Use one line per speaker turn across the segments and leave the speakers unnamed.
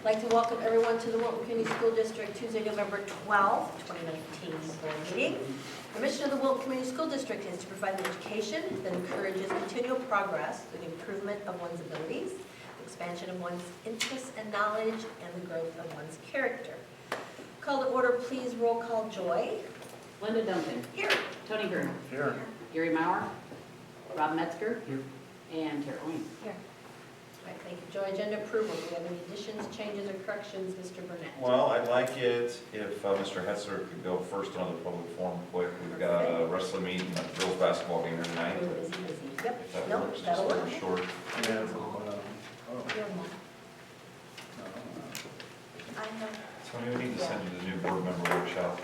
I'd like to welcome everyone to the Wilton Community School District Tuesday, November 12th, 2019 board meeting. The mission of the Wilton Community School District is to provide an education that encourages continual progress through the improvement of one's abilities, expansion of one's interests and knowledge, and the growth of one's character. Call to order, please. Roll call. Joy.
Linda Duncan.
Here.
Tony Byrne.
Here.
Gary Maurer. Rob Metzger.
Here.
And Carol Lee.
Here. All right, thank you. Joy, agenda approval. Do we have any additions, changes, or corrections, Mr. Burnett?
Well, I'd like it if Mr. Hetzler could go first on the public forum quick. We've got a wrestling meet and a girls' basketball game here tonight.
We're busy. Yep.
If that
No,
works, just
that'll
a little
work.
short.
Yeah,
You're a mom. I have,
So we need to send you the new board member workshop.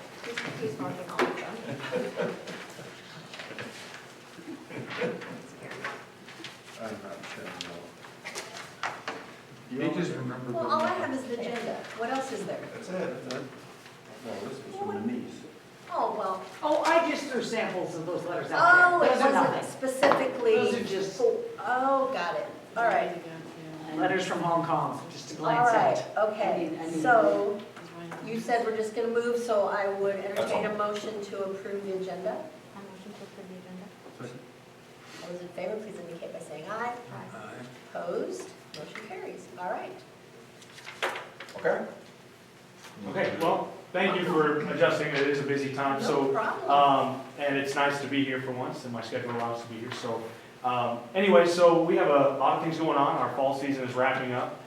he's marking all of them.
I'm not sure, no.
You just remember.
Well, all I have is the agenda. What else is there?
That's it.
No, this is from Denise.
Oh, well,
Oh, I just threw samples of those letters out
oh,
there.
it
Those are
wasn't
nothing.
specifically.
Those are just
Oh, got it. All right.
letters from Hong Kong, just to
All
glance
right,
at.
okay.
I need-
So you said we're just going to move, so I would entertain
all.
a motion to approve the agenda.
I motion to approve the agenda.
All those in favor, please indicate by saying aye. Opposed? Motion carries. All right.
Okay.
Okay, well, thank you for adjusting, it is a busy time,
No
so,
problem.
and it's nice to be here for once, and my schedule allows to be here, so. Anyway, so we have a lot of things going on, our fall season is wrapping up.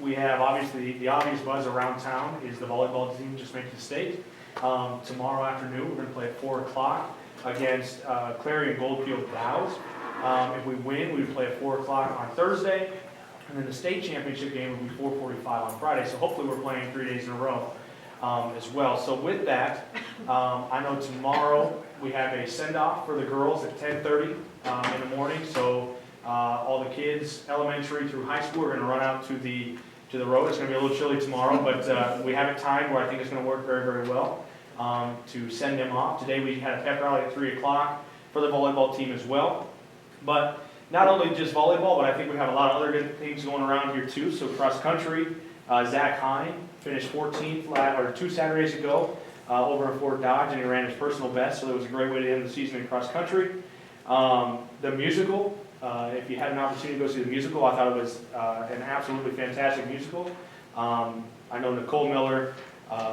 We have, obviously, the obvious buzz around town is the volleyball team just making the state. Tomorrow afternoon, we're gonna play at 4 o'clock against Clarion Goldfield Dows. If we win, we play at 4 o'clock on Thursday, and then the state championship game will be 4:45 on Friday, so hopefully we're playing 3 days in a row as well. So with that, I know tomorrow we have a send-off for the girls at 10:30 in the morning, so all the kids, elementary through high school, are gonna run out to the road. It's gonna be a little chilly tomorrow, but we have it timed where I think it's gonna work very, very well to send them off. Today we had a pep rally at 3 o'clock for the volleyball team as well. But not only just volleyball, but I think we have a lot of other good things going around here too. So cross country, Zach Hine finished 14th 2 Saturdays ago over in Fort Dodge, and he ran his personal best. So it was a great way to end the season in cross country. The musical, if you had an opportunity to go see the musical, I thought it was an absolutely fantastic musical. I know Nicole Miller,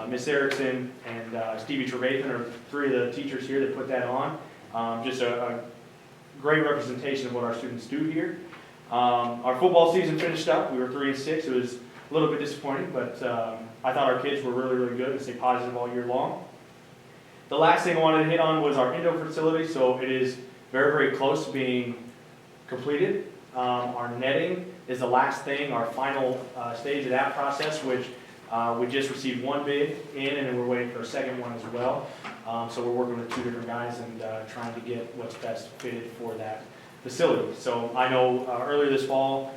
Miss Erickson, and Stevie Trevathan are three of the teachers here that put that on. Just a great representation of what our students do here. Our football season finished up. We were 3-6. It was a little bit disappointing, but I thought our kids were really, really good and stay positive all year long. The last thing I wanted to hit on was our indoor facility. So it is very, very close to being completed. Our netting is the last thing, our final stage of that process, which we just received one bid in, and then we're waiting for a second one as well. So we're working with two different guys and trying to get what's best fitted for that facility. So I know earlier this fall,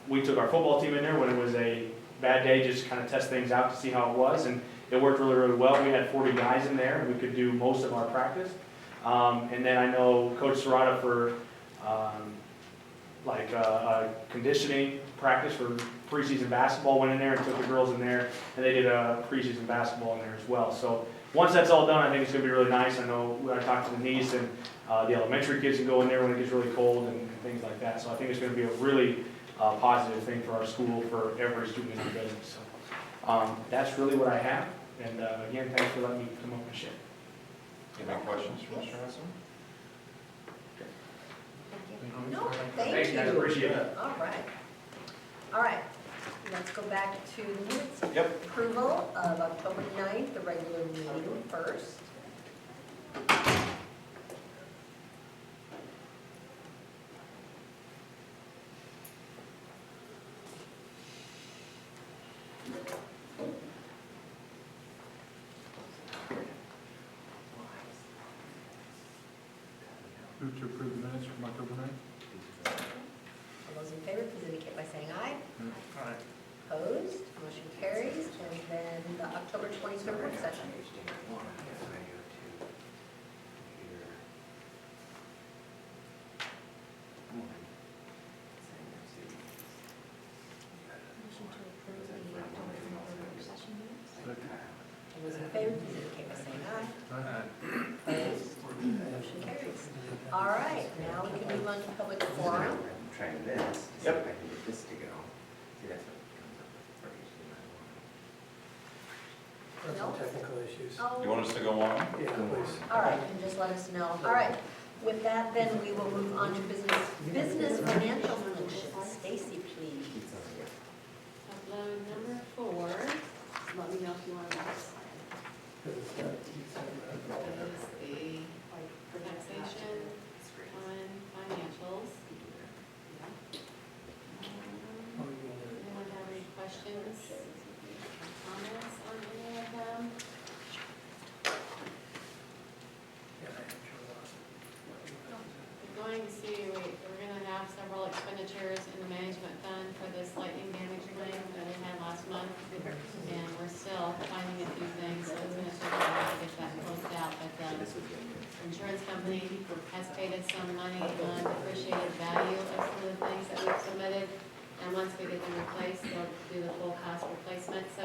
we took our football team in there when it was a bad day, just to kind of test things out to see how it was, and it worked really, really well. We had 40 guys in there, and we could do most of our practice. And then I know Coach Serrata for conditioning practice for preseason basketball went in there and took the girls in there, and they did a preseason basketball in there as well. So once that's all done, I think it's going to be really nice. I know I talked to Denise, and the elementary kids can go in there when it gets really cold and things like that. So I think it's going to be a really positive thing for our school, for every student in the building. So that's really what I have. And again, thanks for letting me come up and share.
Any questions for Mr. Hetzler?
No, thank
Thanks, guys.
you.
Appreciate it.
All right. All right. Let's go back to the minutes.
Yep.
Approval of October 9th, the regular meeting first.
Move to approve the minutes from October 9th.
All those in favor, please indicate by saying aye.
All right.
Opposed? Motion carries. And then the October 23rd work session. Motion to
issues.
You want us to go on?
Yeah, please.
All right, and just let us know. All right, with that, then we will move on to business financial solutions. Stacy, please.
Upload number 4, let me know if you want to sign. Is the taxation on financials. Anyone have any questions, comments on any of them? We're going to see, we're going to have several expenditures in the management fund for this lightning damage claim that we had last month. And we're still finding a few things, so it's going to take a while to get that closed out. But the insurance company has paid us some money on depreciated value of some of the things that we've submitted. And once we get them replaced, they'll do the full cost replacement. So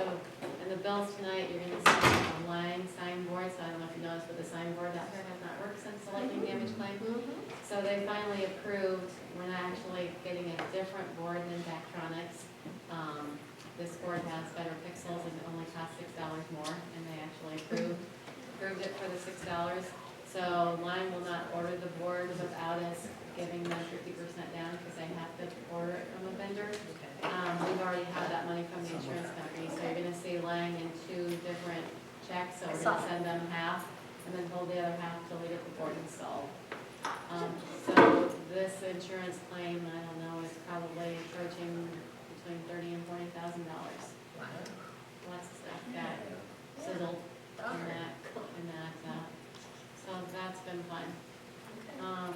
in the bills tonight, you're going to see a line signboard. So I don't know if you noticed, but the signboard out there has not worked since the lightning damage claim. So they finally approved, we're not actually getting a different board than Daktronics. This board has better pixels and it only costs $6 more, and they actually approved it for the $6. So Line will not order the board without us giving them 50% down because they have to order it from a vendor. We've already had that money from the insurance company, so you're gonna see Lang in 2 different checks, so we're gonna send them half and then hold the other half till we get the board installed. So this insurance claim, I don't know, is probably approaching between $30,000 and $40,000. Lots of stuff got sizzled in that, so that's been fun. I don't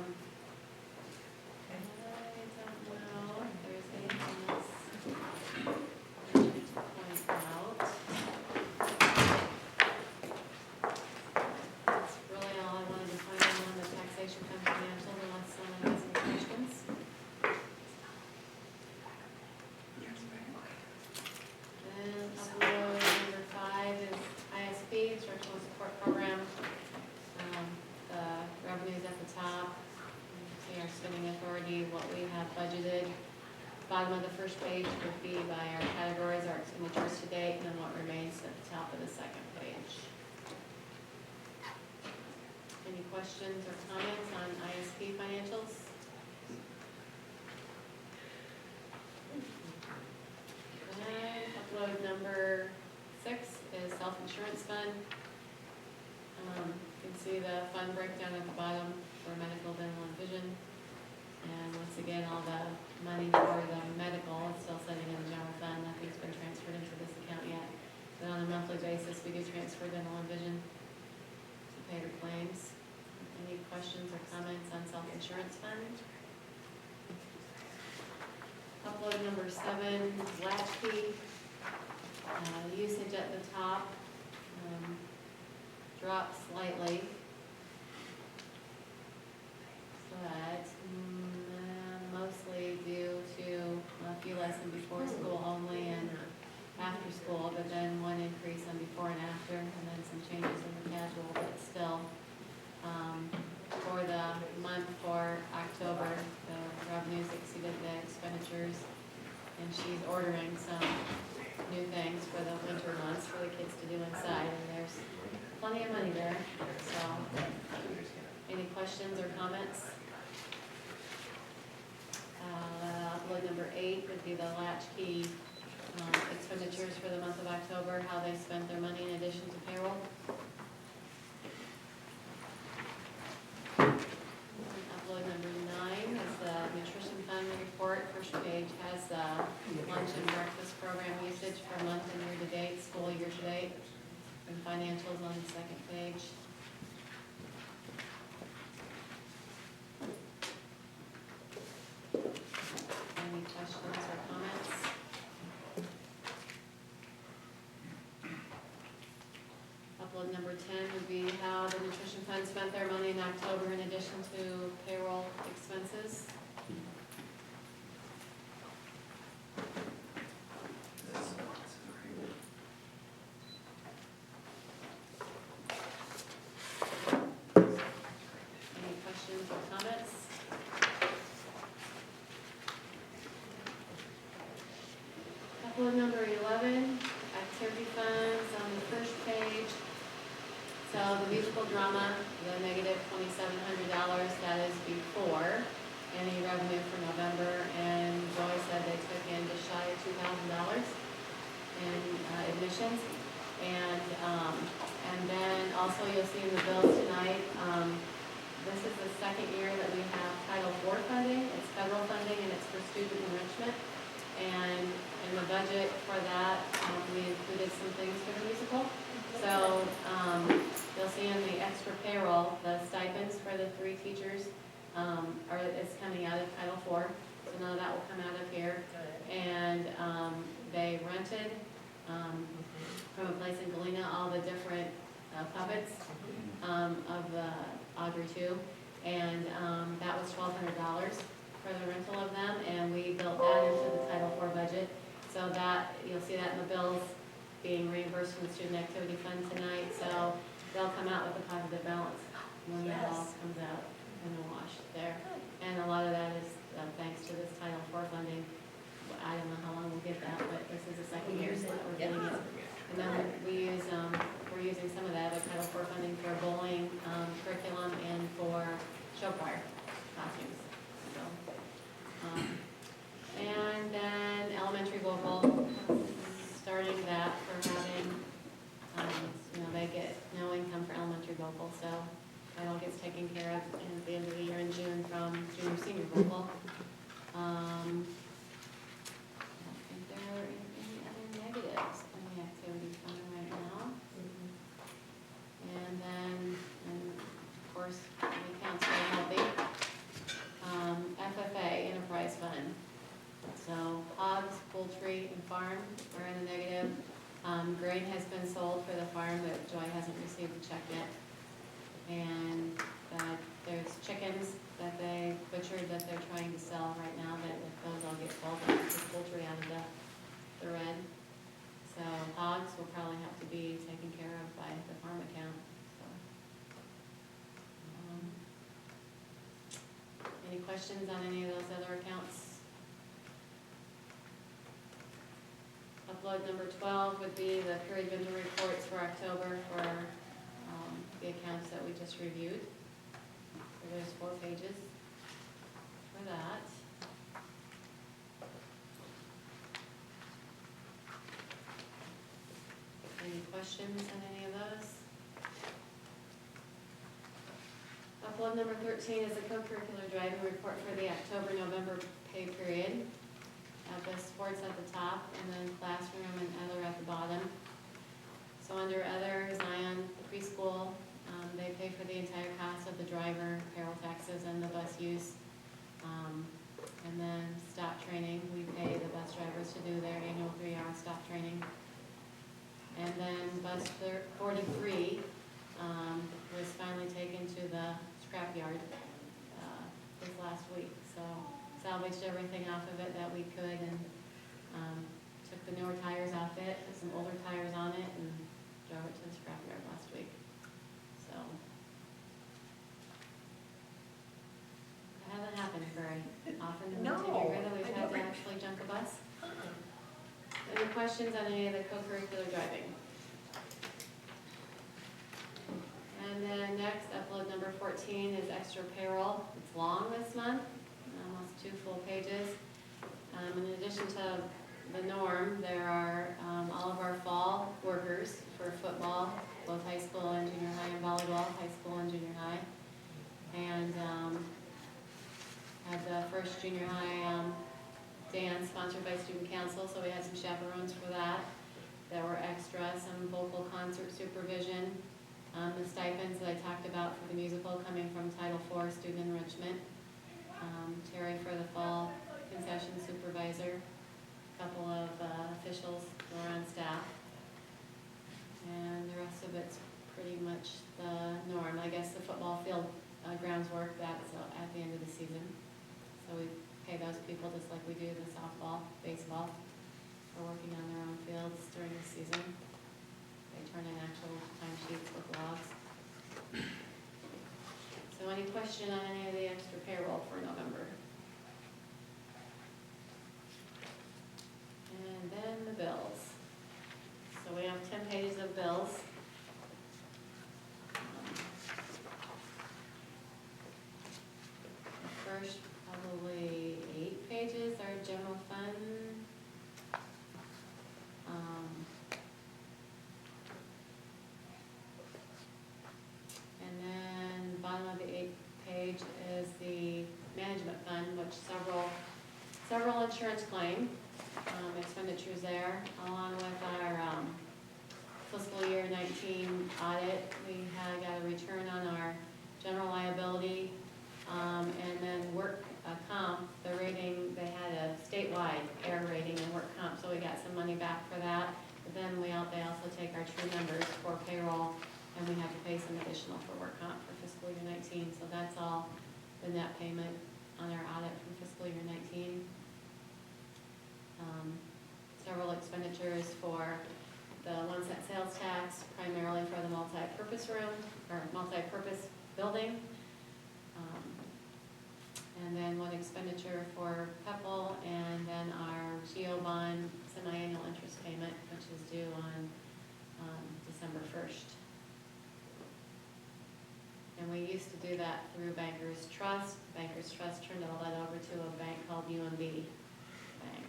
know if there's anything else I need to point out. That's really all I wanted to point out on the taxation and financial, unless someone has any questions. And upload number 5 is ISP, Instructional Support Program. The revenues at the top, you can see our spending authority, what we have budgeted. Bottom of the first page would be by our categories, our expenditures to date, and then what remains at the top of the second page. Any questions or comments on ISP financials? And upload number 6 is self-insurance fund. You can see the fund breakdown at the bottom for medical, dental, and vision. And once again, all the money for the medical is still sitting in the general fund. Nothing's been transferred into this account yet. But on a monthly basis, we do transfer dental and vision to pay the claims. Any questions or comments on self-insurance fund? Upload number 7, latchkey. Usage at the top dropped slightly, but mostly due to a few lessons before school only and after school, but then 1 increase on before and after, and then some changes in the casual, but still. For the month for October, the revenues exceeded the expenditures, and she's ordering some new things for the winter months for the kids to do inside, and there's plenty of money there. So, any questions or comments? Upload number 8 would be the latchkey expenditures for the month of October, how they spent their money in addition to payroll. Upload number 9 is the nutrition fund report. First page has the lunch and breakfast program usage for month and year to date, school year to date, and financials on the second page. Any questions or comments? Upload number 10 would be how the nutrition fund spent their money in October in addition to payroll expenses. Any questions or comments? Upload number 11, activity funds on the first page. So the musical drama, the negative $2,700, that is before any revenue for November, and Joy said they took in just shy of $2,000 in admissions. And then also you'll see in the bills tonight, this is the second year that we have Title IV funding. It's federal funding and it's for student enrichment. And in the budget for that, we included some things for the musical. So you'll see in the extra payroll, the stipends for the 3 teachers it's coming out of Title IV. So none of that will come out of here. And they rented from a place in Galena all the different puppets of the Audrey 2. And that was $1,200 for the rental of them. And we built that into the Title IV budget. So that, you'll see that in the bills being reimbursed from the Student Activity Fund tonight. So they'll come out with a positive balance when that all comes out in the wash there. And a lot of that is thanks to this Title IV funding. I don't know how long we'll get that, but this is the second year that we're getting it. And then we're using some of that with Title IV funding for bowling curriculum and for show choir costumes. So, and then elementary vocal, starting that for having, they get no income for elementary vocal, so that all gets taken care of at the end of the year in June from junior senior vocal. I don't think there are any other negatives in the activity fund right now. And then, of course, the accounts are healthy. FFA, Enterprise Fund. So hogs, poultry, and farm are in the negative. Grain has been sold for the farm, but Joy hasn't received a check yet. And there's chickens that they butchered that they're trying to sell right now, that if those all get sold, they'll get the poultry out of the red. So hogs will probably have to be taken care of by the farm account. So, any questions on any of those other accounts? Upload number 12 would be the period vendor reports for October for the accounts that we just reviewed. So there's 4 pages for that. Any questions on any of those? Upload number 13 is the co-curricular driving report for the October-November pay period. The sports at the top, and then classroom and other at the bottom. So under other, Zion preschool, they pay for the entire cost of the driver, payroll taxes, and the bus use. And then stop training, we pay the bus drivers to do their annual 3-hour stop training. And then bus 43 was finally taken to the scrapyard this last week. So salvaged everything off of it that we could, and took the newer tires off it, put some older tires on it, and drove it to the scrapyard last week. So it hasn't happened very often in the tenure year that we've had to actually junk a bus. Any questions on any of the co-curricular driving? And then next, upload number 14 is extra payroll. It's long this month, almost 2 full pages. In addition to the norm, there are all of our fall workers for football, both high school and junior high, and volleyball, high school and junior high. And had the first junior high dance sponsored by student council, so we had some chaperones for that. There were extra, some vocal concert supervision, the stipends that I talked about for the musical coming from Title IV student enrichment. Terry for the fall concession supervisor, a couple of officials who are on staff. And the rest of it's pretty much the norm. I guess the football field grounds work, that's at the end of the season. So we pay those people just like we do the softball, baseball, for working on their own fields during the season. They turn in actual timesheets with logs. So any question on any of the extra payroll for November? And then the bills. So we have 10 pages of bills. insurance claim, expenditures there, along with our fiscal year 19 audit. We had got a return on our general liability, and then work comp, the rating, they had a statewide air rating and work comp, so we got some money back for that. But then they also take our true numbers for payroll, and we have to pay some additional for work comp for fiscal year 19, so that's all the net payment on our audit from fiscal year 19. Several expenditures for the 1 cent sales tax, primarily for the multi-purpose room, or multi-purpose building. And then one expenditure for PEPL, and then our GEO bond semi-annual interest payment, which is due on December 1st. And we used to do that through Bankers Trust. Bankers Trust turned all that over to a bank called UMB Bank.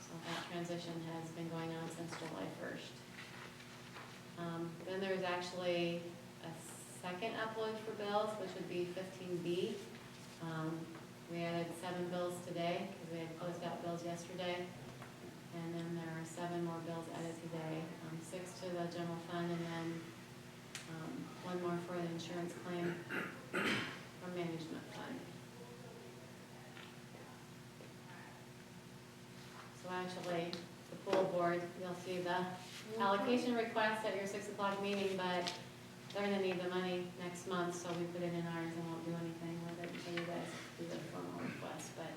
So that transition has been going on since July 1st. Then there's actually a second upload for bills, which would be 15B. We added 7 bills today, because we had closed out bills yesterday. And then there are 7 more bills added today, 6 to the general fund, and then 1 more for the insurance claim from management fund. So actually, the pool board, you'll see the allocation request at your 6 o'clock meeting, but they're gonna need the money next month, so we put it in ours and won't do anything with it until you guys do the formal request. But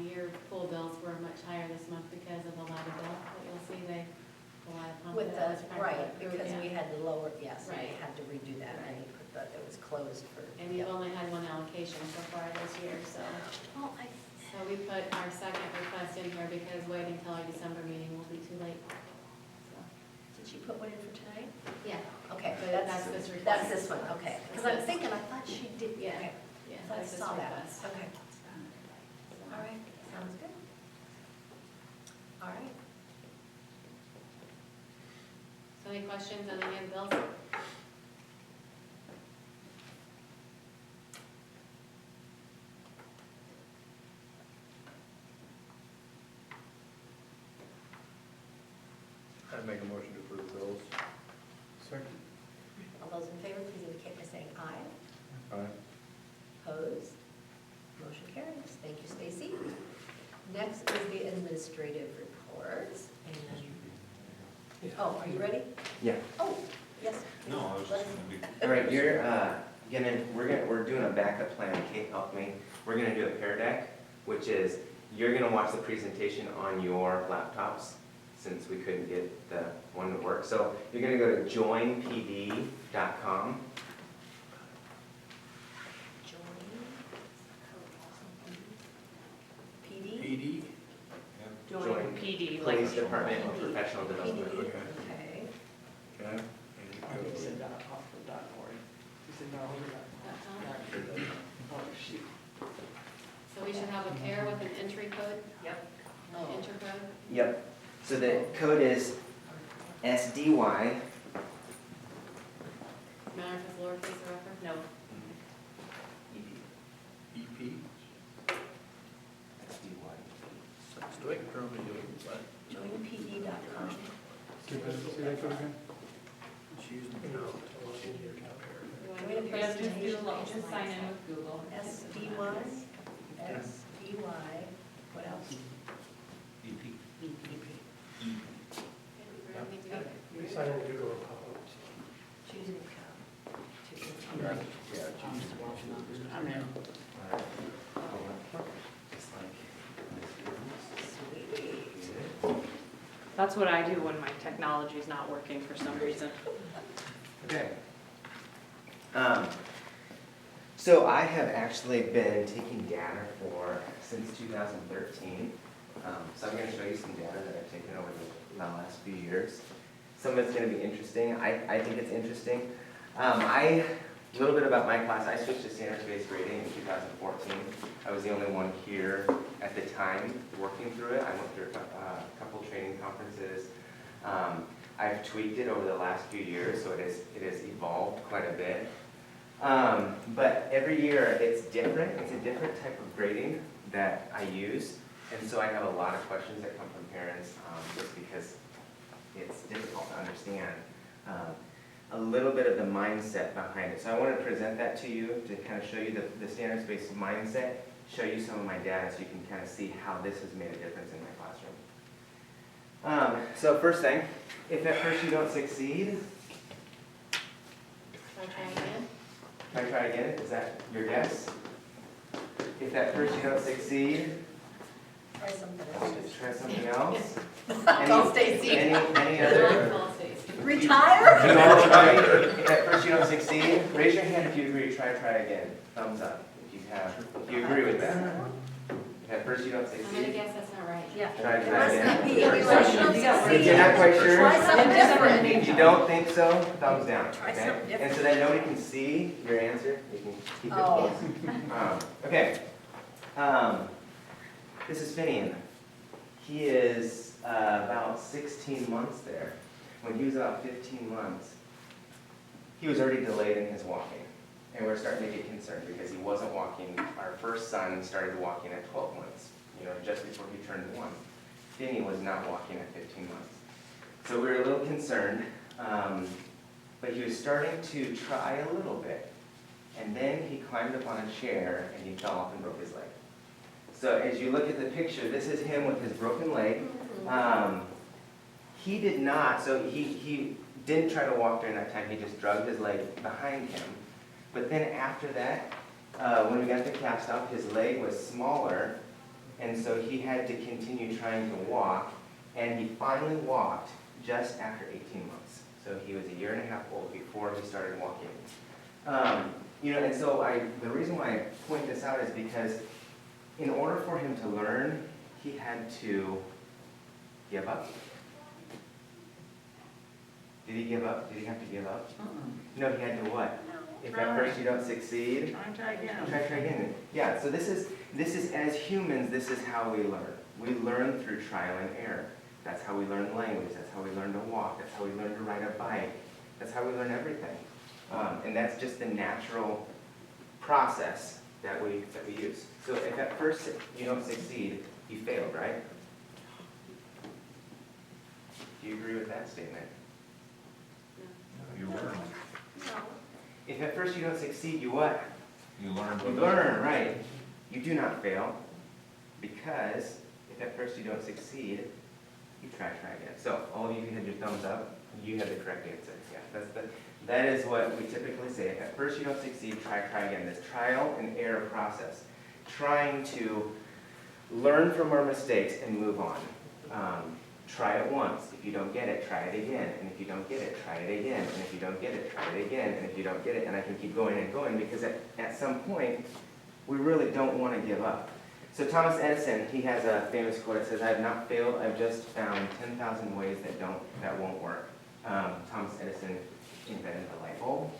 your pool bills were much higher this month because of the ladder bill, but you'll see they, the ladder pump.
With
that was
the,
part of
right,
it.
because we
Yeah.
had to lower, yes, we
Right.
had to redo that, and you put the, it was closed for.
And you've only had 1 allocation so far this year, so.
Well,
So we put our second request in here because waiting until our December meeting will be too late. So,
did she put one in for tonight?
yeah,
Okay,
But that's this request.
That's this one, okay. Because I'm
That's this.
thinking, I thought she did,
Yeah.
okay.
yeah,
I thought I
that's this
saw that.
request.
Okay,
So,
all right, sounds good. All right.
So any questions on any of the bills?
I'd make a motion to approve the bills.
Second.
All those in favor, please indicate by saying aye.
Aye.
Opposed? Motion carries. Thank you, Stacy. Next is the administrative reports. And, oh, are you ready?
Yeah.
Oh, yes.
No, I was just gonna be,
All right, we're doing a backup plan. Kate helped me. We're gonna do a pair deck, which is, you're gonna watch the presentation on your laptops, since we couldn't get the one to work. So you're gonna go to joinpd.com.
PD?
PD?
Join
PD,
Police Department of Professional Development.
PD,
Okay.
okay.
Okay.
He said that off the dot board. He said, no, hold it up. Oh, shoot.
So we should have a pair with an entry code,
Yep.
an enter code.
Yep. So the code is SDY.
Matter if it's lowercase or upper? No.
EP?
SDY.
Stoic term is yours, but
Joinpd.com.
Say that code again?
she's using the count.
I'm going to
Yeah,
presentation.
just sign in with Google.
SDY, SDY, what else?
EP.
Okay.
Sign in Google will pop up.
Choose an account. Choose an
Yeah,
account.
she's
I'm in.
Sweet.
That's what I do when my technology's not working for some reason.
Okay. So I have actually been taking data since 2013. So I'm going to show you some data that I've taken over the last few years. Some of it's going to be interesting. I think it's interesting. A little bit about my class. I switched to standards-based grading in 2014. I was the only one here at the time working through it. I went through a couple training conferences. I've tweaked it over the last few years, so it has evolved quite a bit. But every year it's different. It's a different type of grading, that I use. And so I have a lot of questions that come from parents, just because it's difficult to understand a little bit of the mindset behind it. So I want to present that to you to kind of show you the standards-based mindset, show you some of my data so you can kind of see how this has made a difference in my classroom. So first thing, if at first you don't succeed, try again. Is that your guess? If at first you don't succeed,
Try something else.
just try something else.
Call Stacy.
Any other?
Retire?
You all try, if at first you don't succeed, raise your hand if you agree, try again. Thumbs up if you agree with that. If at first you don't
I'm gonna
succeed,
guess that's not right.
Yeah.
try
It must
again.
not be.
If you're not quite sure,
Try something different.
if you don't think so, thumbs down,
Try
okay?
something different.
And so that nobody can see your answer, you can keep it
Oh.
close. Okay. This is Finian. He is about 16 months there. When he was about 15 months, he was already delayed in his walking. And we're starting to get concerned because he wasn't walking. Our first son started walking at 12 months, just before he turned 1. Finney was not walking at 15 months. So we were a little concerned, but he was starting to try a little bit. And then he climbed up on a chair and he fell off and broke his leg. So as you look at the picture, this is him with his broken leg. He did not, so he didn't try to walk during that time, he just dragged his leg behind him. But then after that, when we got the cast off, his leg was smaller, and so he had to continue trying to walk, and he finally walked just after 18 months. So he was 1.5 years old before he started walking. And so the reason why I point this out is because in order for him to learn, he had to give up. Did he give up? Did he have to give up? No, he had to what? If at first you don't succeed,
Try again.
try again. Yeah, so this is as humans, this is how we learn. We learn through trial and error. That's how we learn language. That's how we learn to walk. That's how we learn to ride a bike. That's how we learn everything. And that's just the natural process that we use. So if at first you don't succeed, you failed, right? Do you agree with that statement?
You learn.
If at first you don't succeed, you what?
You learn.
You learn, right. You do not fail, because if at first you don't succeed, you try again. So all of you who had your thumbs up, you had the correct answer. Yeah, that is what we typically say. If at first you don't succeed, try again. This trial and error process, trying to learn from our mistakes and move on. Try it once. If you don't get it, try it again. And if you don't get it, try it again. And if you don't get it, try it again. And if you don't get it, and I can keep going and going, because at some point, we really don't want to give up. So Thomas Edison, he has a famous quote that says, "I have not failed, I've just found 10,000 ways that won't work." Thomas Edison invented the light bulb.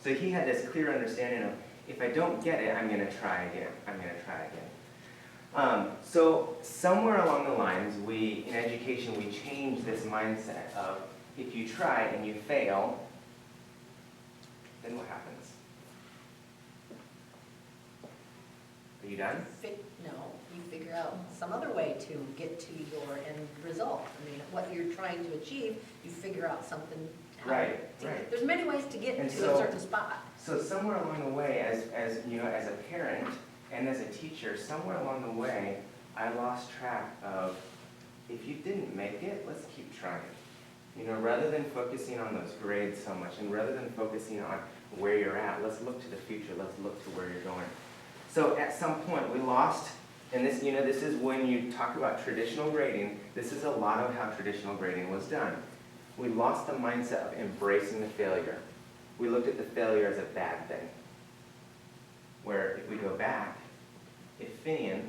So he had this clear understanding of, if I don't get it, I'm going to try again. I'm going to try again. So somewhere along the lines, in education, we change this mindset of, if you try and you fail, then what happens? Are you done?
No, you figure out some other way to get to your end result. I mean, what you're trying to achieve, you figure out something.
Right.
There's many ways to get
And
to
so-
a certain spot.
So somewhere along the way, as a parent and as a teacher, somewhere along the way, I lost track of, if you didn't make it, let's keep trying. Rather than focusing on those grades so much, and rather than focusing on where you're at, let's look to the future, let's look to where you're going. So at some point, we lost, and this is when you talk about traditional grading, this is a lot of how traditional grading was done. We lost the mindset of embracing the failure. We looked at the failure as a bad thing. Where if we go back, if Finian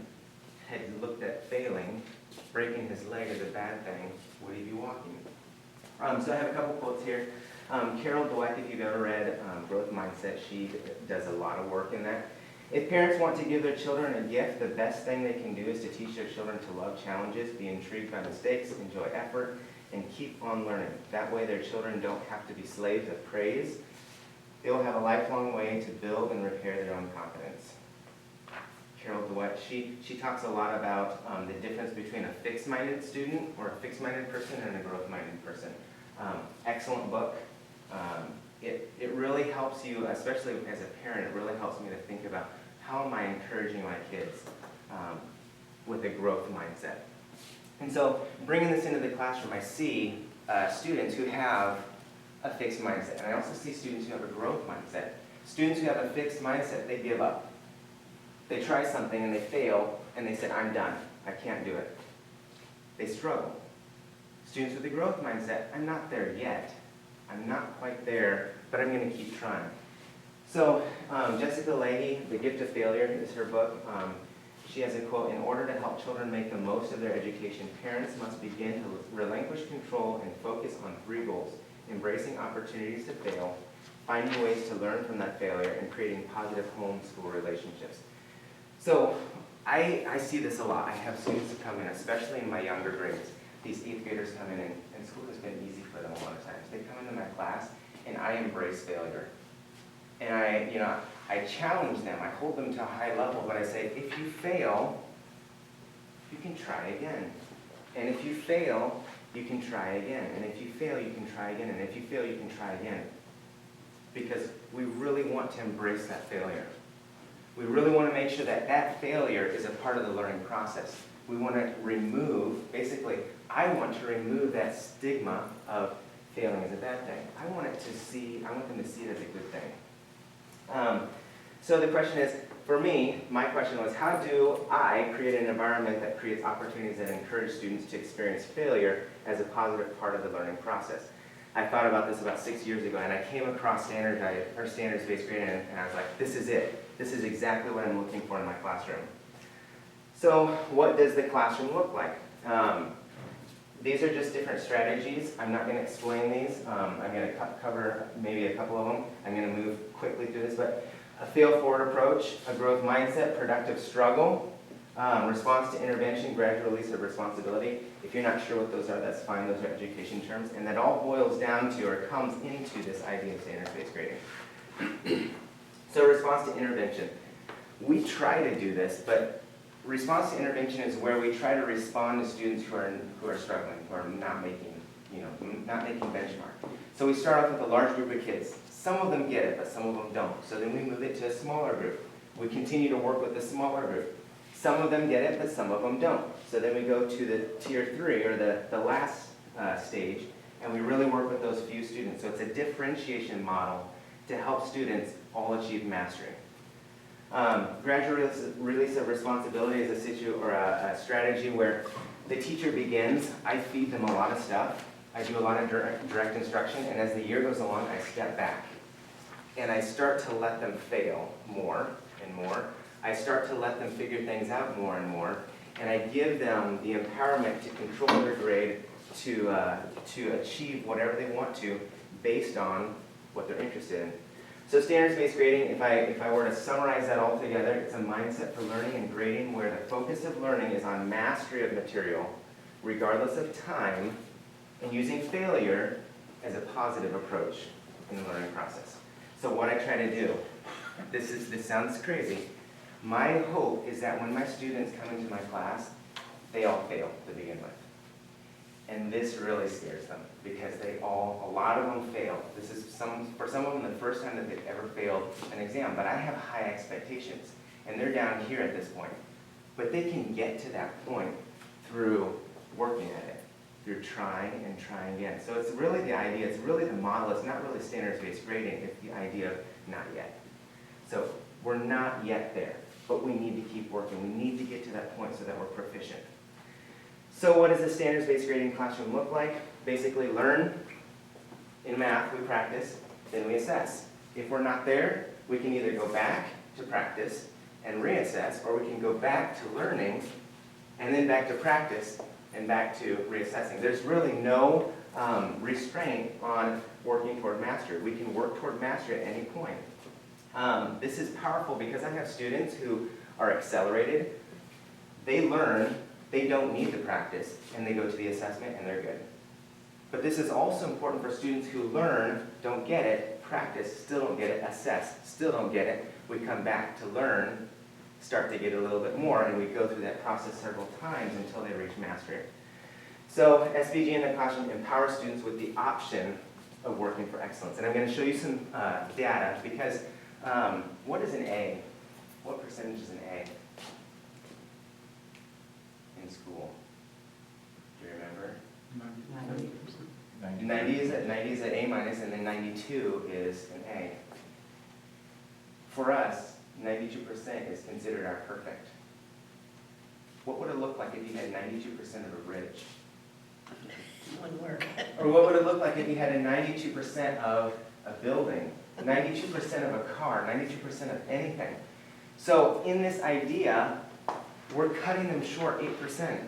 had looked at failing, breaking his leg as a bad thing, would he be walking? So I have a couple quotes here. Carol Dweck, if you've ever read Growth Mindset, she does a lot of work in that. If parents want to give their children a gift, the best thing they can do is to teach their children to love challenges, be intrigued by mistakes, enjoy effort, and keep on learning. That way their children don't have to be slaves of praise. They will have a lifelong way to build and repair their own confidence. Carol DeWitt. She talks a lot about the difference between a fixed-minded student or a fixed-minded person and a growth-minded person. Excellent book. It really helps you, especially as a parent, it really helps me to think about how am I encouraging my kids with a growth mindset. And so bringing this into the classroom, I see students who have a fixed mindset, and I also see students who have a growth mindset. Students who have a fixed mindset, they give up. They try something and they fail, and they say, I'm done, I can't do it. They struggle. Students with a growth mindset, I'm not there yet. I'm not quite there, but I'm going to keep trying. So Jessica Leahy, The Gift of Failure is her book. She has a quote, in order to help children make the most of their education, parents must begin to relinquish control and focus on 3 goals: embracing opportunities to fail, finding ways to learn from that failure, and creating positive home-school relationships. So I see this a lot. I have students who come in, especially in my younger grades. These 8th graders come in, and school has been easy for them a lot of times. They come into my class, and I embrace failure. And I challenge them. I hold them to a high level, but I say, if you fail, you can try again. And if you fail, you can try again. And if you fail, you can try again. And if you fail, you can try again. Because we really want to embrace that failure. We really want to make sure that that failure is a part of the learning process. We want to remove, basically, I want to remove that stigma of failing as a bad thing. I want them to see it as a good thing. So the question is, for me, my question was, how do I create an environment that creates opportunities that encourage students to experience failure as a positive part of the learning process? I thought about this about 6 years ago, and I came across standards-based grading, and I was like, this is it. This is exactly what I'm looking for in my classroom. So what does the classroom look like? These are just different strategies. I'm not going to explain these. I'm going to cover maybe a couple of them. I'm going to move quickly through this, but a fail-forward approach, a growth mindset, productive struggle, response to intervention, gradual release of responsibility. If you're not sure what those are, that's fine. Those are education terms. And that all boils down to, or comes into, this idea of standards-based grading. So response to intervention. We try to do this, but response to intervention is where we try to respond to students who are struggling, who are not making benchmark. So we start off with a large group of kids. Some of them get it, but some of them don't. So then we move it to a smaller group. We continue to work with the smaller group. Some of them get it, but some of them don't. So then we go to the tier 3, or the last stage, and we really work with those few students. So it's a differentiation model to help students all achieve mastery. Gradual release of responsibility is a strategy where the teacher begins. I feed them a lot of stuff. I do a lot of direct instruction, and as the year goes along, I step back. And I start to let them fail more and more. I start to let them figure things out more and more. And I give them the empowerment to control their grade, to achieve whatever they want to based on what they're interested in. So standards-based grading, if I were to summarize that all together, it's a mindset for learning and grading where the focus of learning is on mastery of material, regardless of time, and using failure as a positive approach in the learning process. So what I try to do, this sounds crazy. My hope is that when my students come into my class, they all fail to begin with. And this really scares them because a lot of them fail. This is for some of them the first time that they've ever failed an exam, but I have high expectations, and they're down here at this point. But they can get to that point through working at it, through trying and trying again. So it's really the idea, it's really the model, it's not really standards-based grading, it's the idea of not yet. So we're not yet there, but we need to keep working. We need to get to that point so that we're proficient. So what does a standards-based grading classroom look like? Basically, learn. In math, we practice, then we assess. If we're not there, we can either go back to practice and reassess, or we can go back to learning, and then back to practice, and back to reassessing. There's really no restraint on working toward mastery. We can work toward mastery at any point. This is powerful because I have students who are accelerated. They learn. They don't need the practice, and they go to the assessment, and they're good. But this is also important for students who learn, don't get it, practice, still don't get it, assess, still don't get it. We come back to learn, start to get a little bit more, and we go through that process several times until they reach mastery. So SVG in the classroom empowers students with the option of working for excellence. And I'm going to show you some data because what is an A? What percentage is an A in school? Do you remember? 90 is an A minus, and then 92 is an A. For us, 92% is considered our perfect. What would it look like if you had 92% of a bridge?
One word.
Or what would it look like if you had a 92% of a building, 92% of a car, 92% of anything? So in this idea, we're cutting them short 8%. And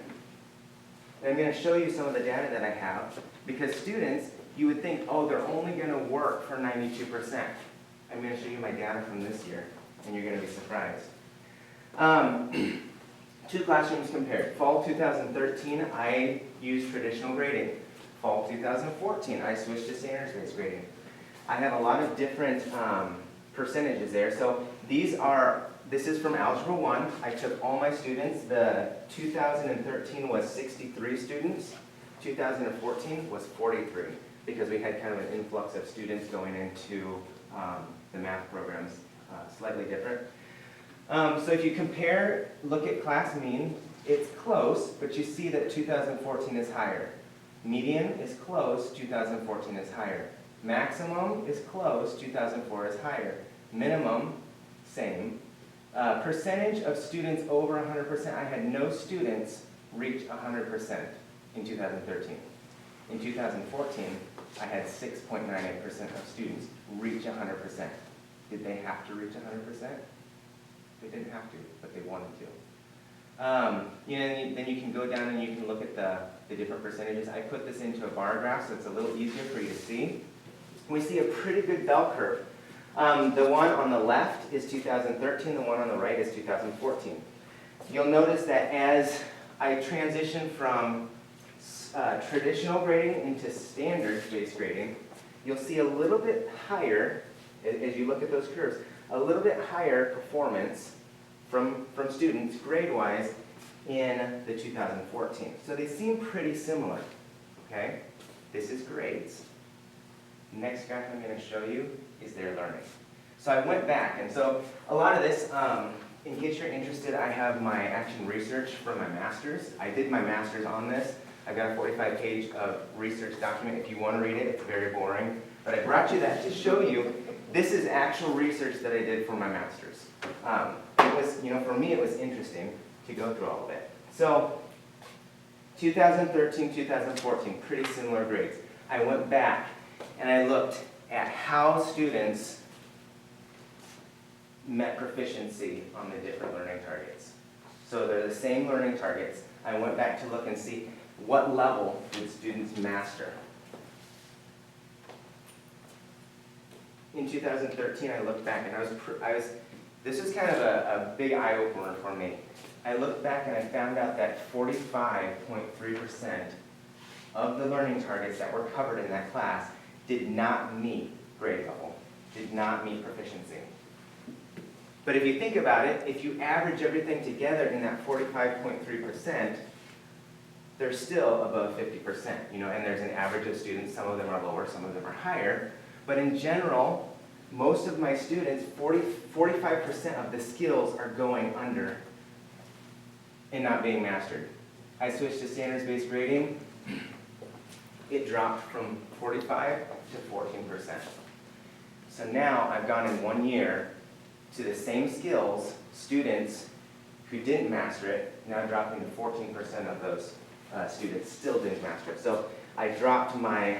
I'm going to show you some of the data that I have, because students, you would think, oh, they're only going to work for 92%. I'm going to show you my data from this year, and you're going to be surprised. 2 classrooms compared. Fall 2013, I used traditional grading. Fall 2014, I switched to standards-based grading. I have a lot of different percentages there. So this is from Algebra 1. I took all my students. The 2013 was 63 students. 2014 was 43, because we had kind of an influx of students going into the math programs, slightly different. So if you compare, look at class mean, it's close, but you see that 2014 is higher. Median is close, 2014 is higher. Maximum is close, 2004 is higher. Minimum, same. Percentage of students over 100%, I had no students reach 100% in 2013. In 2014, I had 6.98% of students reach 100%. Did they have to reach 100%? They didn't have to, but they wanted to. Then you can go down and you can look at the different percentages. I put this into a bar graph so it's a little easier for you to see. We see a pretty good bell curve. The one on the left is 2013, the one on the right is 2014. You'll notice that as I transition from traditional grading into standards-based grading, you'll see a little bit higher, as you look at those curves, a little bit higher performance from students grade-wise in the 2014. So they seem pretty similar, okay? This is grades. Next graph I'm going to show you is their learning. So I went back, and so a lot of this, in case you're interested, I have my action research from my master's. I did my master's on this. I've got a 45-page of research document. If you want to read it, it's very boring. But I brought you that to show you this is actual research that I did for my master's. It was, for me, it was interesting to go through all of it. So 2013, 2014, pretty similar grades. I went back and I looked at how students met proficiency on the different learning targets. So they're the same learning targets. I went back to look and see what level did students master. In 2013, I looked back and this was kind of a big eye-opener for me. I looked back and I found out that 45.3% of the learning targets that were covered in that class did not meet grade level, did not meet proficiency. But if you think about it, if you average everything together in that 45.3%, they're still above 50%, and there's an average of students, some of them are lower, some of them are higher. But in general, most of my students, 45% of the skills are going under and not being mastered. I switched to standards-based grading. It dropped from 45 to 14%. So now I've gone in 1 year to the same skills, students who didn't master it, now dropping to 14% of those students still didn't master it. So I dropped my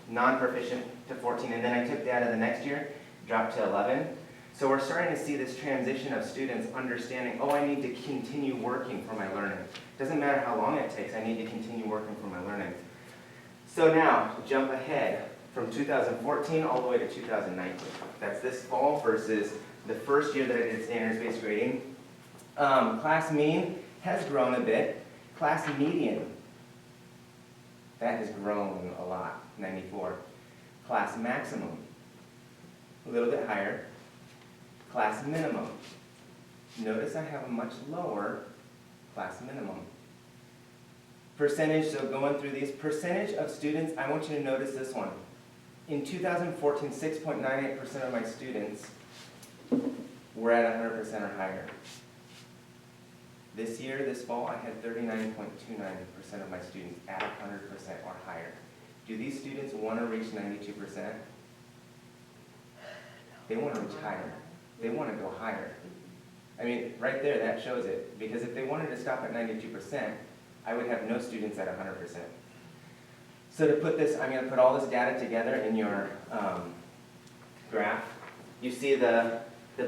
non-proficient to 14, and then I took data the next year, dropped to 11. So we're starting to see this transition of students understanding, oh, I need to continue working for my learning. Doesn't matter how long it takes, I need to continue working for my learning. So now, to jump ahead from 2014 all the way to 2019. That's this fall versus the first year that I did standards-based grading. Class mean has grown a bit. Class median, that has grown a lot, 94. Class maximum, a little bit higher. Class minimum, notice I have a much lower class minimum. Percentage, so going through these, percentage of students, I want you to notice this one. In 2014, 6.98% of my students were at 100% or higher. This year, this fall, I had 39.29% of my students at 100% or higher. Do these students want to reach 92%? They want to reach higher. They want to go higher. I mean, right there, that shows it. Because if they wanted to stop at 92%, I would have no students at 100%. So to put this, I'm going to put all this data together in your graph. You see the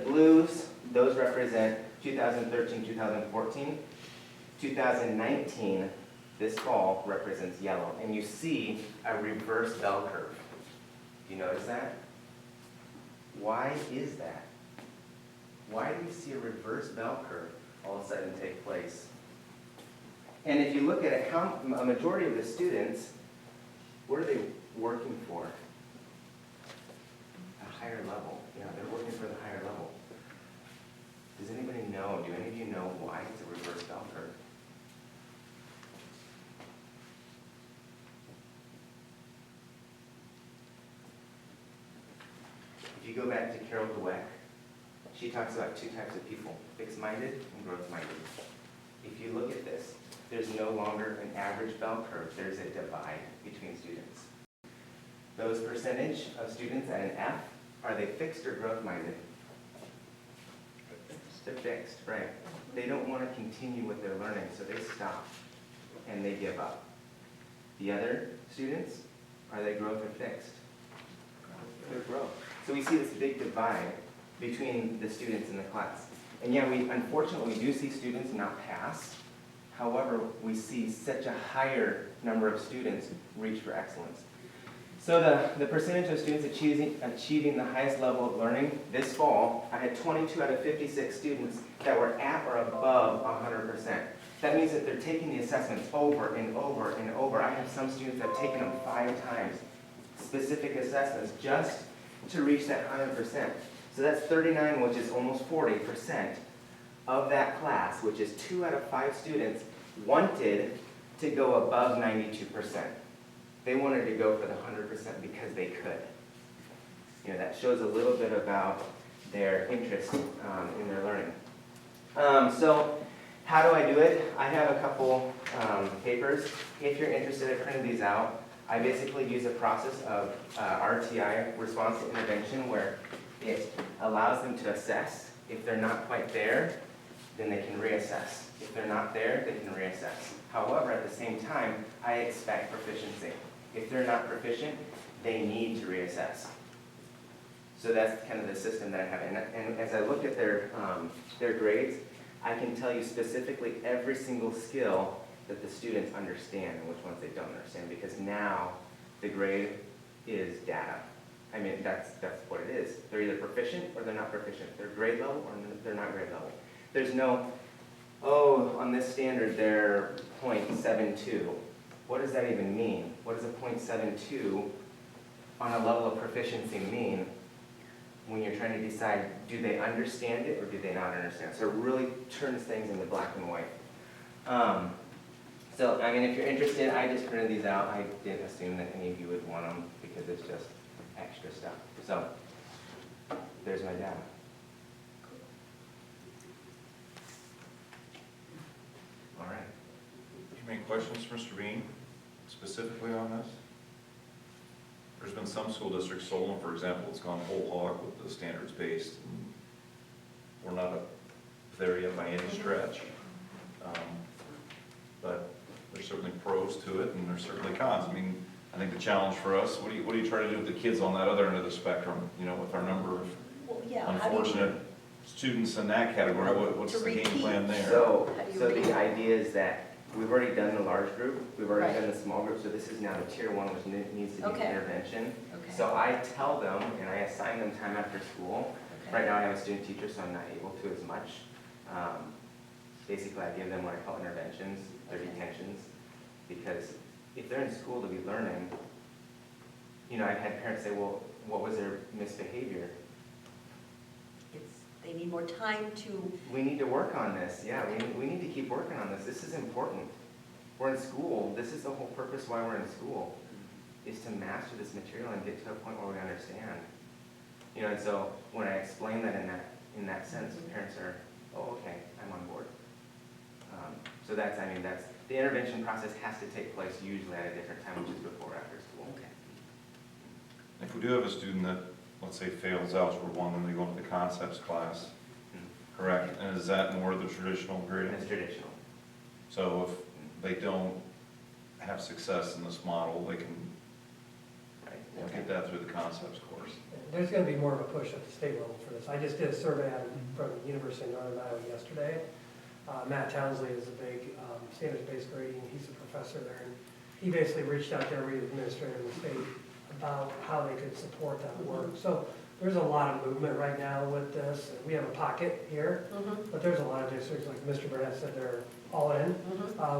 blues, those represent 2013, 2014. 2019, this fall, represents yellow. And you see a reverse bell curve. Do you notice that? Why is that? Why do you see a reverse bell curve all of a sudden take place? And if you look at it, a majority of the students, what are they working for? A higher level. Yeah, they're working for the higher level. Does anybody know, do any of you know why it's a reverse bell curve? If you go back to Carol Dweck, she talks about two types of people, fixed-minded and growth-minded. If you look at this, there's no longer an average bell curve, there's a divide between students. Those percentage of students at an F, are they fixed or growth-minded? They're fixed, right. They don't want to continue with their learning, so they stop and they give up. The other students, are they growth or fixed? They're growth. So we see this big divide between the students in the class. And yeah, we unfortunately do see students not pass. However, we see such a higher number of students reach for excellence. So the percentage of students achieving the highest level of learning this fall, I had 22 out of 56 students that were at or above 100%. That means that they're taking the assessments over and over and over. I have some students that have taken them 5 times, specific assessments, just to reach that 100%. So that's 39, which is almost 40% of that class, which is 2 out of 5 students, wanted to go above 92%. They wanted to go for the 100% because they could. You know, that shows a little bit about their interest in their learning. So how do I do it? I have a couple papers. If you're interested, I printed these out. I basically use a process of RTI, response to intervention, where it allows them to assess. If they're not quite there, then they can reassess. If they're not there, they can reassess. However, at the same time, I expect proficiency. If they're not proficient, they need to reassess. So that's kind of the system that I have. And as I look at their grades, I can tell you specifically every single skill that the students understand and which ones they don't understand, because now the grade is data. I mean, that's what it is. They're either proficient or they're not proficient. They're grade level or they're not grade level. There's no, oh, on this standard they're 0.72. What does that even mean? What does a 0.72 on a level of proficiency mean when you're trying to decide, do they understand it or do they not understand it? So it really turns things into black and white. So, I mean, if you're interested, I just printed these out. I didn't assume that any of you would want them because it's just extra stuff. So, there's my data. All right.
Do you have any questions, Mr. Bean, specifically on this? There's been some school districts, Solon, for example, it's gone whole hog with the standards-based. We're not up there yet by any stretch. But there's certainly pros to it, and there's certainly cons. I mean, I think the challenge for us, what do you try to do with the kids on that other end of the spectrum? You know, with our number of
Well, yeah, how do you-
unfortunate students in that category, what's
To
the game
repeat.
plan there?
So
How do you
the
read it?
idea is that we've already done the large group, we've already
Right.
done the small group, so this is now the tier 1, which needs to be
Okay.
intervention.
Okay.
So I tell them, and I assign them time after school.
Okay.
Right now I have a student teacher, so I'm not able to as much. Basically, I give them what I call interventions, their
Okay.
detentions, because if they're in school to be learning, you know, I've had parents say, well, what was their misbehavior?
they need more time to,
We need to work on this, yeah, we need to keep working on this, this is important. We're in school, this is the whole purpose why we're in school, is to master this material and get to a point where we understand. You know, and so when I explain that in that sense, parents are, oh, okay, I'm on board. So that's, I mean, that's, the intervention process has to take place usually at a different time, which is before or after school.
okay.
If we do have a student that, let's say, fails Algebra 1, then they go into the concepts class, correct? And is that more the traditional
And
grading?
it's traditional.
So if they don't have success in this model, they can
Right.
get that through the concepts course.
There's gonna be more of a push at the state level for this. I just did a survey from the University of Northern Iowa yesterday. Matt Townsley is a big standards-based grading, he's a professor there, and he basically reached out to every administrator in the state about how they could support that work. So there's a lot of movement right now with this. We have a pocket here, but there's a lot of districts, like Mr. Burnett said, they're all in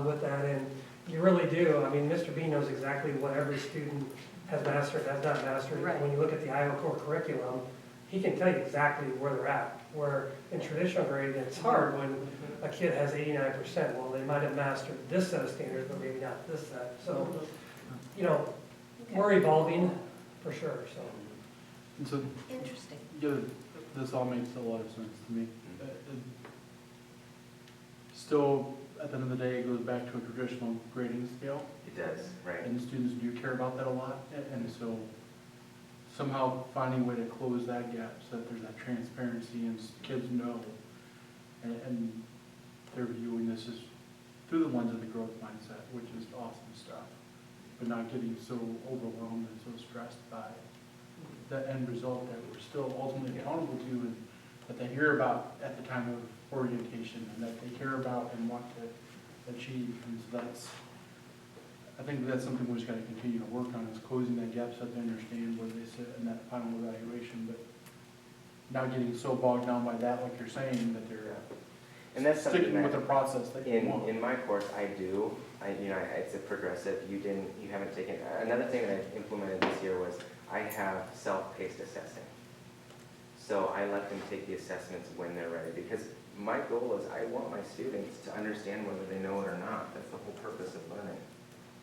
with that, and you really do. I mean, Mr. B knows exactly what every student has mastered, has not mastered.
Right.
When you look at the Iowa core curriculum, he can tell you exactly where they're at. Where in traditional grading, it's hard when a kid has 89%. Well, they might have mastered this set of standards, but maybe not this set. So, you know, we're evolving for sure, so.
And so,
Interesting.
yeah, this all makes a lot of sense to me. Still, at the end of the day, it goes back to a traditional grading scale,
It does, right.
and students do care about that a lot, and so somehow finding a way to close that gap so that there's that transparency and kids know, and they're viewing this as through the lens of the growth mindset, which is awesome stuff, but not getting so overwhelmed and so stressed by the end result that we're still ultimately accountable to, and that they hear about at the time of orientation, and that they care about and want to achieve. And so that's, I think that's something we just gotta continue to work on, is closing that gap so that they understand where they sit in that final evaluation, but not getting so bogged down by that, like you're saying, that they're
And that's something
sticking with the
that,
process that you want.
in my course, I do, it's a progressive, you haven't taken, another thing that I implemented this year was I have self-paced assessing. So I let them take the assessments when they're ready, because my goal is I want my students to understand whether they know it or not. That's the whole purpose of learning.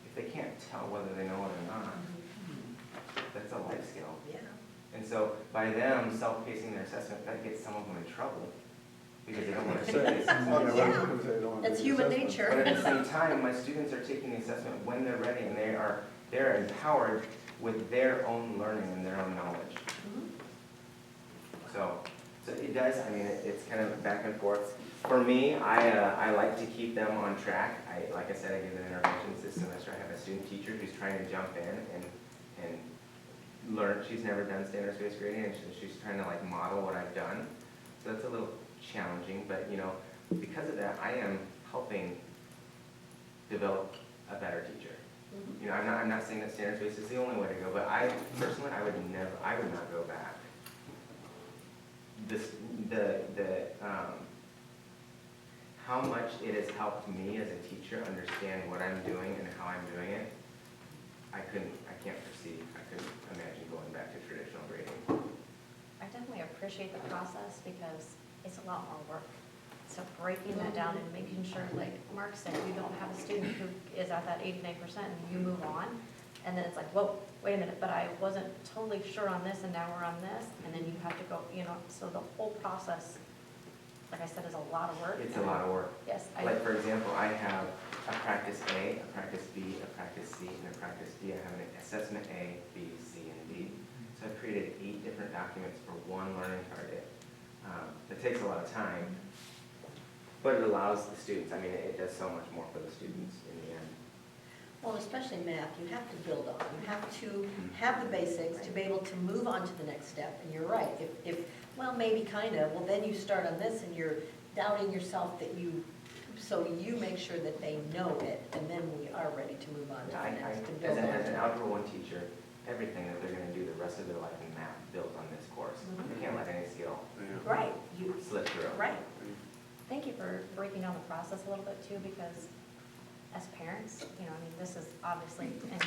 If they can't tell whether they know it or not, that's a life skill.
Yeah.
And so by them self-pacing their assessment, that gets some of them in trouble, because they don't want to take the assessment.
Yeah. That's human nature.
But at the same time, my students are taking the assessment when they're ready, and they're empowered with their own learning and their own knowledge. So it does, I mean, it's kind of back and forth. For me, I like to keep them on track. Like I said, I give them interventions this semester. I have a student teacher who's trying to jump in and learn. She's never done standards-based grading, and she's trying to like model what I've done. So that's a little challenging, but you know, because of that, I am helping develop a better teacher. You know, I'm not saying that standards-based is the only way to go, but I personally, I would not go back. How much it has helped me as a teacher understand what I'm doing and how I'm doing it, I can't foresee, I couldn't imagine going back to traditional grading.
I definitely appreciate the process because it's a lot more work. So breaking that down and making sure, like Mark said, you don't have a student who is at that 89% and you move on. And then it's like, whoa, wait a minute, but I wasn't totally sure on this and now we're on this. And then you have to go, you know, so the whole process, like I said, is a lot of work.
It's a lot of work.
Yes.
Like, for example, I have a practice A, a practice B, a practice C, and a practice D. I have an assessment A, B, C, and D. So I've created 8 different documents for one learning target. It takes a lot of time, but it allows the students, I mean, it does so much more for the students in the end.
Well, especially math, you have to build on. You have to have the basics to be able to move on to the next step. And you're right, well, maybe kind of, well, then you start on this and you're doubting yourself so you make sure that they know it, and then we are ready to move on to the next, to build on.
As an Algebra 1 teacher, everything that they're gonna do the rest of their life in math builds on this course. You can't let any skill
Right,
slip through.
right.
Thank you for breaking down the process a little bit too, because as parents, you know, I mean, this is obviously, and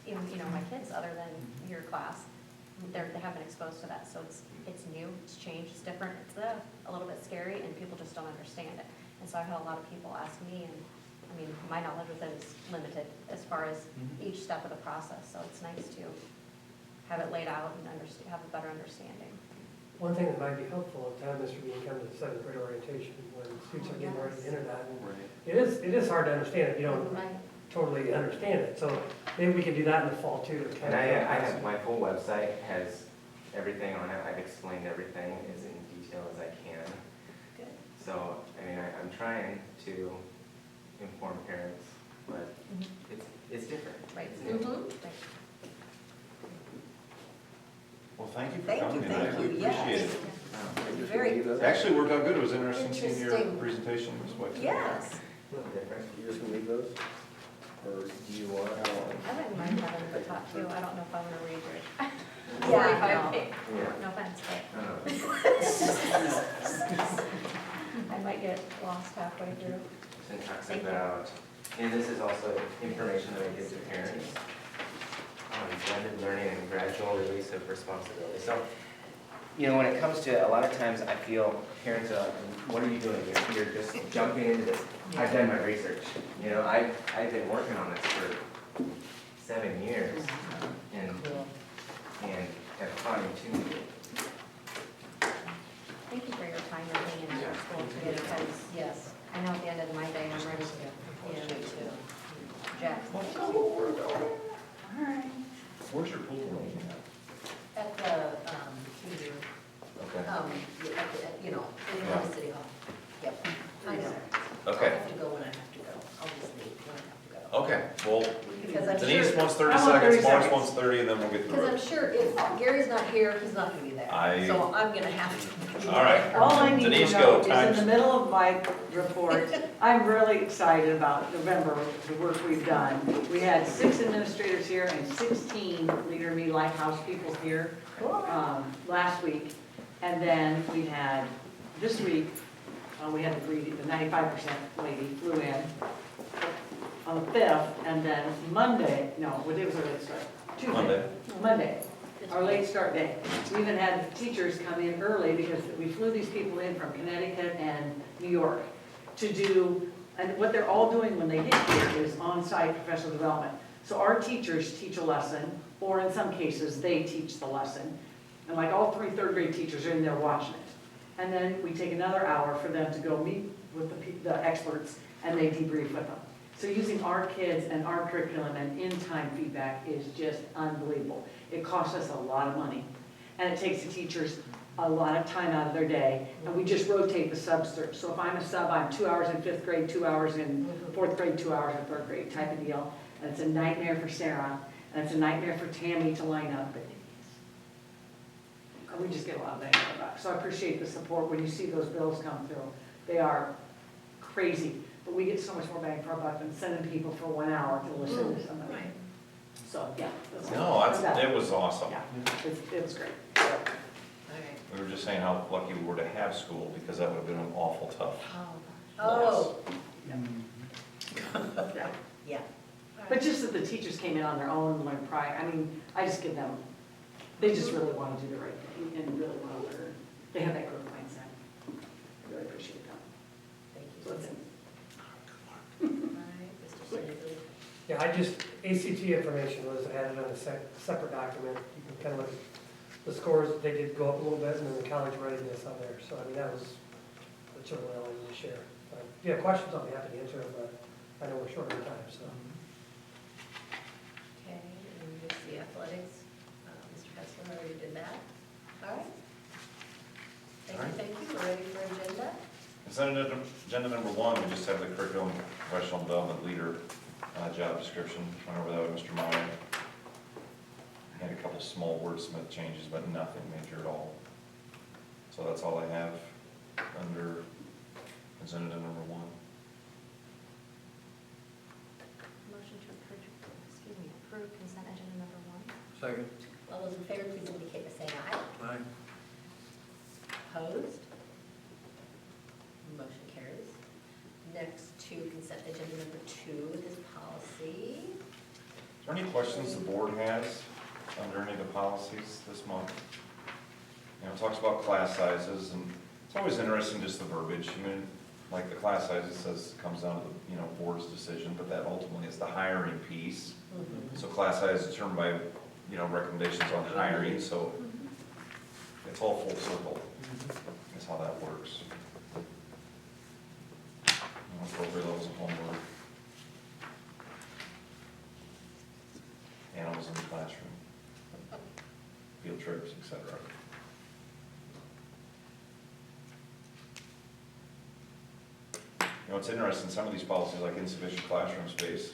even, you know, my kids, other than your class, they haven't been exposed to that, so it's new, it's changed, it's different, it's a little bit scary, and people just don't understand it. And so I've had a lot of people ask me, and, I mean, my knowledge with it is limited as far as each step of the process, so it's nice to have it laid out and have a better understanding.
One thing that might be helpful, to have Mr. Bean come to the seventh grade orientation, when students are getting ready to enter that, and it is hard to understand if you don't
Right.
totally understand it, so maybe we can do that in the fall too. to kind
And
of-
I have, my full website has everything on it, I've explained everything as in detail as I can.
Good.
So, I mean, I'm trying to inform parents, but it's different.
Right.
It's new.
Mhm.
Right.
Well, thank you for
Thank
coming
you,
tonight.
thank you,
We
yes.
appreciate it.
Very,
It actually worked out good. It was interesting seeing your
Interesting.
presentation this way.
yes.
A little different.
You just gonna leave those? Or do you want?
I wouldn't mind having the top two, I don't know if I'm gonna read yours.
Yeah,
45 page.
Yeah.
No offense,
I don't know.
but I might get lost halfway through.
And talks
Thank you.
about, and this is also information that I give to parents on blended learning and gradual release of responsibility. So, you know, when it comes to, a lot of times I feel parents are like, what are you doing? You're just jumping into this. I've done my research. You know, I've been working on this for 7 years and have fine-tuned it.
Thank you for your time and being in our school today, because
Yes.
I know at the end of my day, I'm ready to,
Yeah, me too.
Jack.
Where's your pool room?
At the, junior,
Okay.
you know, in the city hall. Yep. I know.
Okay.
I have to go when I have to go. I'll just leave when I have to go.
Okay, well,
Because I'm
Denise
sure,
wants 30
I want 30
seconds, Mark
seconds.
wants 30, and then we'll get through
because I'm
it.
sure if Gary's not here, he's not gonna be there. So I'm gonna have to.
All right.
All I need to
Denise,
know
go.
is in
Time's-
the middle of my report, I'm really excited about November, the work we've done. We had 6 administrators here and 16 Leader in Me Lighthouse people here last week. And then we had, this week, we had the 95% lady flew in on the 5th, and then Monday, no, what day was our late start? Tuesday. Monday, our late start day. We even had teachers come in early because we flew these people in from Connecticut and New York to do, and what they're all doing when they get here is on-site professional development. So our teachers teach a lesson, or in some cases, they teach the lesson. And like all 3 third grade teachers are in there watching it. And then we take another hour for them to go meet with the experts, and they debrief with them. So using our kids and our curriculum and in-time feedback is just unbelievable. It costs us a lot of money, and it takes the teachers a lot of time out of their day, and we just rotate the subs through. So if I'm a sub, I'm 2 hours in 5th grade, 2 hours in 4th grade, 2 hours in 3rd grade type of deal. And it's a nightmare for Sarah, and it's a nightmare for Tammy to line up. And we just get a lot of bang for the buck. So I appreciate the support when you see those bills come through. They are crazy, but we get so much more bang for our buck than sending people for 1 hour to listen to somebody.
Right.
So, yeah.
No, it was awesome.
Yeah, it's great.
All right.
We were just saying how lucky we were to have school, because that would have been an awful tough.
Oh,
Yeah.
yeah.
But just that the teachers came in on their own and learned prior, I mean, I just give them, they just really want to do the right thing and really want to learn. They have that growth mindset. I really appreciate that.
Thank you.
So it's
All right, Mr. Snavely.
Yeah, ACT information was added on a separate document. You can kind of look at the scores, they did go up a little bit, and then the college readiness on there. So, I mean, that was the children I wanted to share. If you have questions, I'll be happy to answer them, but I know we're short on time, so.
Okay, and we see athletics. Mr. Hessler already did that. All right. Thank you. We're ready for agenda.
Consent agenda number 1, we just have the curriculum professional development leader job description. Went over that with Mr. Meyer. Had a couple small wordsmith changes, but nothing major at all. So that's all I have under consent agenda number 1.
Motion to approve consent agenda number 1.
Second.
All those in favor, please indicate by saying aye.
Aye.
Opposed? Motion carries. Next to consent agenda number 2 is policy.
Is there any questions the board has under any of the policies this month. You know, it talks about class sizes, and it's always interesting just the verbiage. I mean, like the class size, it says, comes down to the, board's decision, but that ultimately is the hiring piece. So class size is determined by, recommendations on hiring, so it's all full circle. That's how that works. Appropriate levels of homework. Animals in the classroom. Field trips, etc. It's interesting, some of these policies, like insufficient classroom space,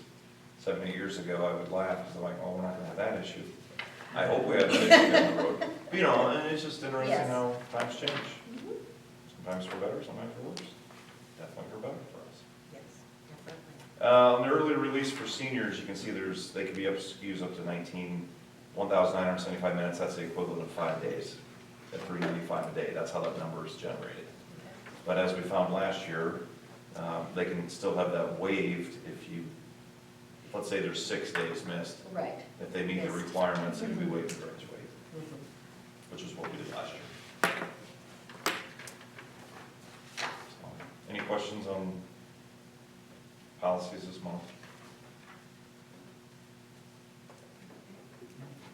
7, 8 years ago, I would laugh, because I'm like, oh, we're not gonna have that issue. I hope we have that issue down the road. But, and it's just interesting
Yes.
how times change. Sometimes for better, sometimes for worse. Definitely for better for us.
Yes, definitely.
On the early release for seniors, you can see they can be use up to 1,975 minutes, that's the equivalent of 5 days, at $395 a day, that's how that number is generated. But as we found last year, they can still have that waived if you, let's say there's 6 days missed.
Right.
If they meet the
Missed.
requirements, it can be waived and graduated, which is what we did last year. So, any questions on policies this month?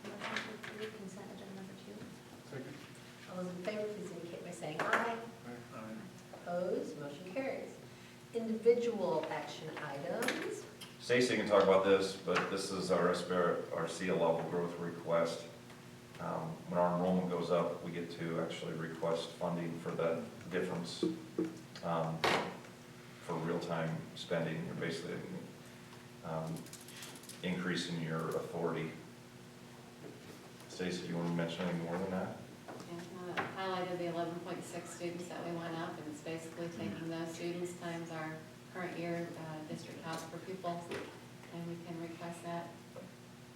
Motion to approve consent agenda number 2.
Second.
All those in favor, please indicate by saying aye. Opposed, motion carries. Individual action items.
Stacy can talk about this, but this is our CL level growth request. When our enrollment goes up, we get to actually request funding for that difference for real-time spending. You're basically increasing your authority. Stacy, do you want to mention any more than that?
Highlighted the 11.6 students that we went up, and it's basically taking those students times our current year district cost per pupil, and we can request that.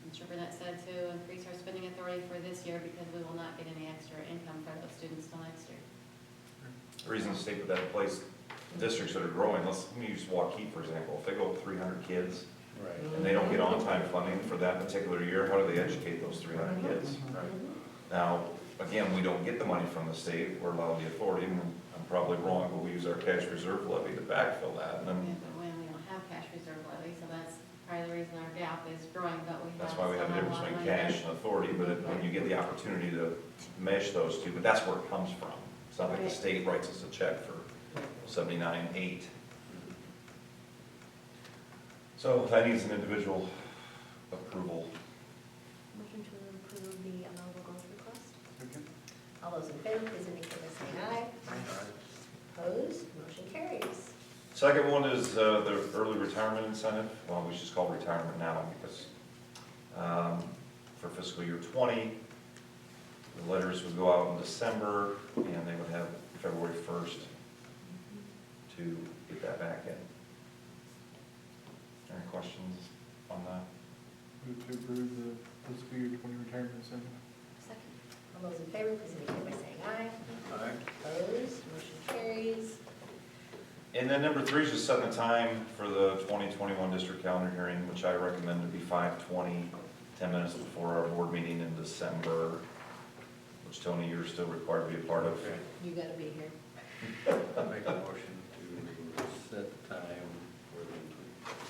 Mr. Burnett said to increase our spending authority for this year because we will not get any extra income for those students till next year.
The reason the state put that in place, districts that are growing, let me use Waukee, for example. If they go up 300 kids
Right.
and they don't get on-time funding for that particular year, how do they educate those 300 kids? Now, again, we don't get the money from the state, we're allowed the authority, and I'm probably wrong, but we use our cash reserve levy to backfill that, and
Yeah,
then
but when we don't have cash reserve levy, so that's part of the reason our gap is growing, but we have.
that's why we have a
still
difference
a lot of
between
money.
cash and authority, but when you get the opportunity to mesh those two, but that's where it comes from. It's not like the
Right.
state writes us a check for 79.8. So that needs an individual approval.
Motion to approve the allowable growth request.
Second.
All those in favor, please indicate by saying aye. Opposed, motion carries.
Second one is the early retirement incentive. Well, we should just call it retirement now because for fiscal year 20, the letters would go out in December and they would have February 1st to get that back in. Any questions on that?
Move to approve the fiscal year 20 retirement incentive.
Second.
All those in favor, please indicate by saying aye. Opposed, motion carries.
And then number 3 is just setting the time for the 2021 district calendar hearing, which I recommend to be 5:20, 10 minutes before our board meeting in December, which Tony, you're still required to be a part of.
You gotta be here.
I make a motion to set the time for the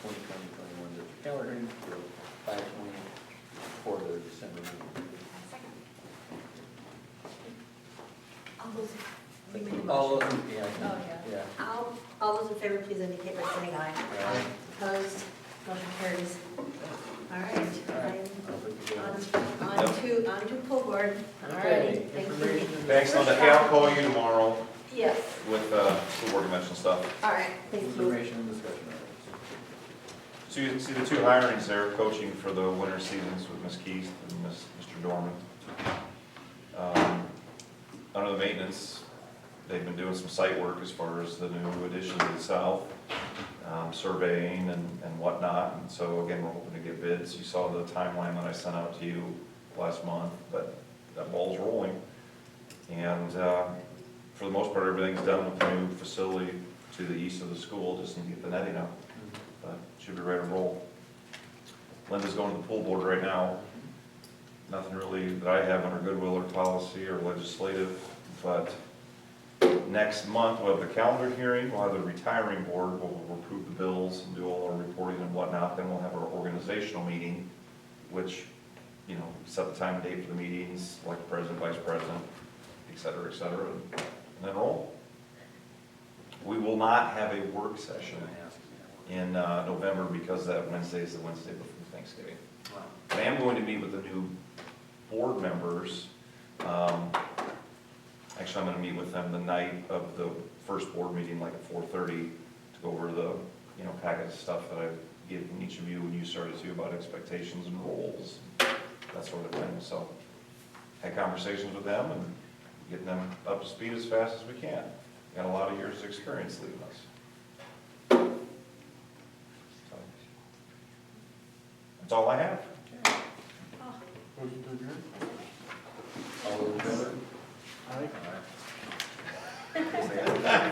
2021 district calendar hearing for 5:20 for the December meeting.
Second.
All those, we made a
All
motion.
of them, yeah.
Oh, yeah. All those in favor, please indicate by saying aye.
Aye.
Opposed, motion carries. All right.
All right. I'll put the bill.
On to pull board. All
Okay,
righty, thank you.
information.
Thanks, Linda. Hey, I'll call you tomorrow
Yes,
with school board convention stuff.
all right, thank you.
Information and discussion items.
So you can see the 2 hirings there, coaching for the winter seasons with Ms. Keith and Mr. Dorman. Under the maintenance, they've been doing some site work as far as the new addition to the south, surveying and whatnot. And so again, we're hoping to get bids. You saw the timeline that I sent out to you last month, but that ball's rolling. And for the most part, everything's done with the new facility to the east of the school, just need to get the netting up. But should be ready to roll. Linda's going to the pool board right now Nothing really that I have under goodwill or policy or legislative, but next month we'll have the calendar hearing, we'll have the retiring board, we'll approve the bills and do all our reporting and whatnot, then we'll have our organizational meeting, which, you know, set the time and date for the meetings, like president, vice president, et cetera, and then roll. We will not have a work session in November because that Wednesday is the Wednesday before Thanksgiving. I am going to meet with the new board members. Actually, I'm gonna meet with them the night of the first board meeting, like at 4:30, to go over the, you know, packet of stuff that I've given each of you when you started to about expectations and roles, that sort of thing. So, had conversations with them and getting them up to speed as fast as we can. Got a lot of years of experience leading us. So, that's all I have.
Motion to adjourn?
All those in favor?
Aye.
Say aye.